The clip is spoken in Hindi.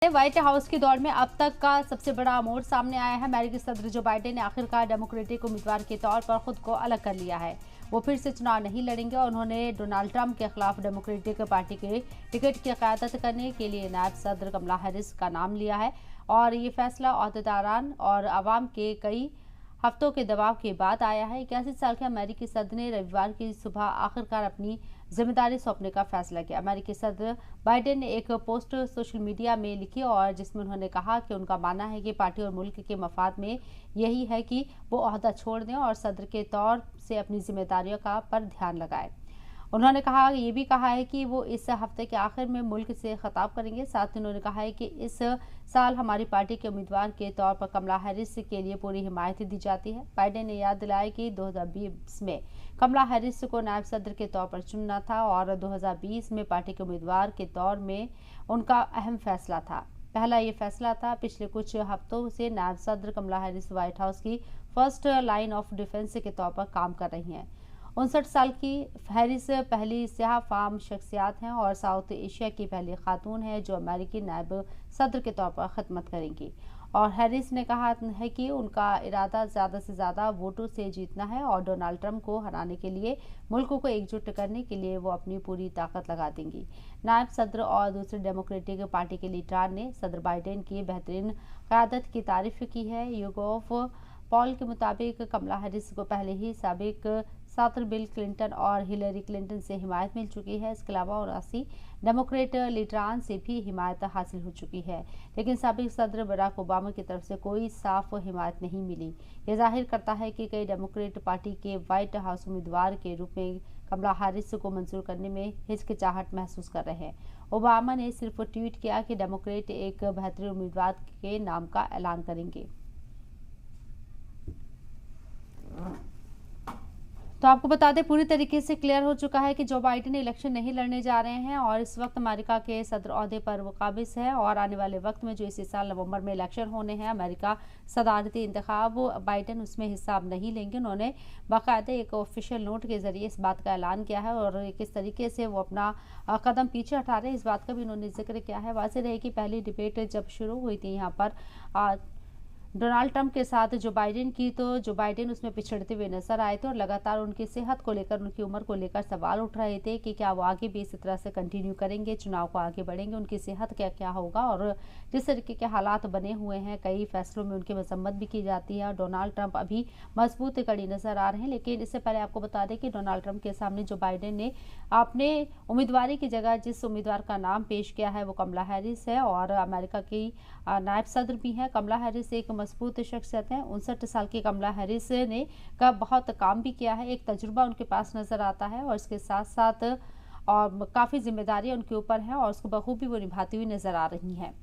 व्हाइट हाउस की दौड़ में अब तक का सबसे बड़ा मोड़ सामने आया है। अमेरिकी सदर जो बाइडेन ने आखिरकार डेमोक्रेटिक उम्मीदवार के तौर पर खुद को अलग कर लिया है। वो फिर से चुनाव नहीं लड़ेंगे और उन्होंने डोनाल्ड ट्रंप के खिलाफ डेमोक्रेटिक पार्टी के टिकट की क़यादत करने के लिए नायब सदर कमला हैरिस का नाम लिया है। और ये फैसला अहदेदारान और आवाम के कई हफ्तों के दबाव के बाद आया है। 81 साल के अमेरिकी सदर ने रविवार की सुबह आखिरकार अपनी जिम्मेदारी सौंपने का फैसला किया। अमेरिकी सदर बाइडेन ने एक पोस्ट सोशल मीडिया में लिखी और जिसमें उन्होंने कहा कि उनका मानना है कि पार्टी और मुल्क के मफाद में यही है कि वो ओहदा छोड़ दें और सदर के तौर से अपनी जिम्मेदारियों का पर ध्यान लगाएं। उन्होंने ये भी कहा है कि वो इस हफ्ते के आखिर में मुल्क से खिताब करेंगे। साथ ही उन्होंने कहा है कि इस साल हमारी पार्टी के उम्मीदवार के तौर पर कमला हैरिस के लिए पूरी हिमायत दी जाती है। बाइडेन ने याद दिलाया कि 2020 में कमला हैरिस को नायब सदर के तौर पर चुनना था और 2020 में पार्टी के उम्मीदवार के तौर में उनका अहम फैसला था। पहला ये फैसला था। पिछले कुछ हफ्तों से नायब सदर कमला हैरिस व्हाइट हाउस की फर्स्ट लाइन ऑफ डिफेंस के तौर पर काम कर रही हैं। 59 साल की हैरिस पहली स्याह फाम शख्सियात हैं और साउथ एशिया की पहली खातून है जो अमेरिकी नायब सदर के तौर पर खिदमत करेंगी। और हैरिस ने कहा है कि उनका इरादा ज़्यादा से ज़्यादा वोटों से जीतना है और डोनाल्ड ट्रंप को हराने के लिए मुल्क को एकजुट करने के लिए वो अपनी पूरी ताकत लगा देंगी। नायब सदर और दूसरे डेमोक्रेटिक पार्टी के लीडर ने सदर बाइडेन की बेहतरीन क़यादत की तारीफ की है। यूगोफ पॉल के मुताबिक कमला हैरिस को पहले ही साबिक सदर बिल क्लिंटन और हिलरी क्लिंटन से हिमायत मिल चुकी है। इसके अलावा 79 डेमोक्रेट लीडरान से भी हिमायत हासिल हो चुकी है, लेकिन साबिक सदर बराक ओबामा की तरफ से कोई साफ हिमायत नहीं मिली। यह जाहिर करता है कि कई डेमोक्रेट पार्टी के व्हाइट हाउस उम्मीदवार के रूप में कमला हैरिस को मंजूर करने में हिचकिचाहट महसूस कर रहे हैं। ओबामा ने सिर्फ ट्वीट किया कि डेमोक्रेट एक बेहतरीन उम्मीदवार के नाम का ऐलान करेंगे। तो आपको बता दें पूरी तरीके से क्लियर हो चुका है कि जो बाइडेन इलेक्शन नहीं लड़ने जा रहे हैं और इस वक्त अमेरिका के सदर ओहदे पर वो काबिज है। और आने वाले वक्त में जो इसी साल नवंबर में इलेक्शन होने हैं, अमेरिका सदारती इंतखाब, बाइडेन उसमें हिस्सा अब नहीं लेंगे। उन्होंने बाकायदा एक ऑफिशियल नोट के जरिए इस बात का ऐलान किया है और किस तरीके से वो अपना कदम पीछे हटा रहे हैं इस बात का भी उन्होंने जिक्र किया है। वाज़ेह रहे कि पहली डिबेट जब शुरू हुई थी यहाँ पर डोनाल्ड ट्रंप के साथ जो बाइडेन की, तो जो बाइडेन उसमें पिछड़ते हुए नजर आए थे और लगातार उनकी सेहत को लेकर, उनकी उम्र को लेकर सवाल उठ रहे थे कि क्या वो आगे भी इसी तरह से कंटिन्यू करेंगे, चुनाव को आगे बढ़ेंगे, उनकी सेहत क्या क्या होगा। और जिस तरीके के हालात बने हुए हैं, कई फैसलों में उनकी मजम्मत भी की जाती है। और डोनाल्ड ट्रंप अभी मजबूत कड़ी नजर आ रहे हैं। लेकिन इससे पहले आपको बता दें कि डोनाल्ड ट्रंप के सामने जो बाइडेन ने अपने उम्मीदवारी की जगह जिस उम्मीदवार का नाम पेश किया है वो कमला हैरिस है और अमेरिका की नायब सदर भी है। कमला हैरिस एक मजबूत शख्सियत है। 59 साल की कमला हैरिस ने बहुत काम भी किया है, एक तजुर्बा उनके पास नजर आता है और इसके साथ साथ और काफ़ी जिम्मेदारियां उनके ऊपर है और उसको बखूबी वो निभाती हुई नजर आ रही हैं।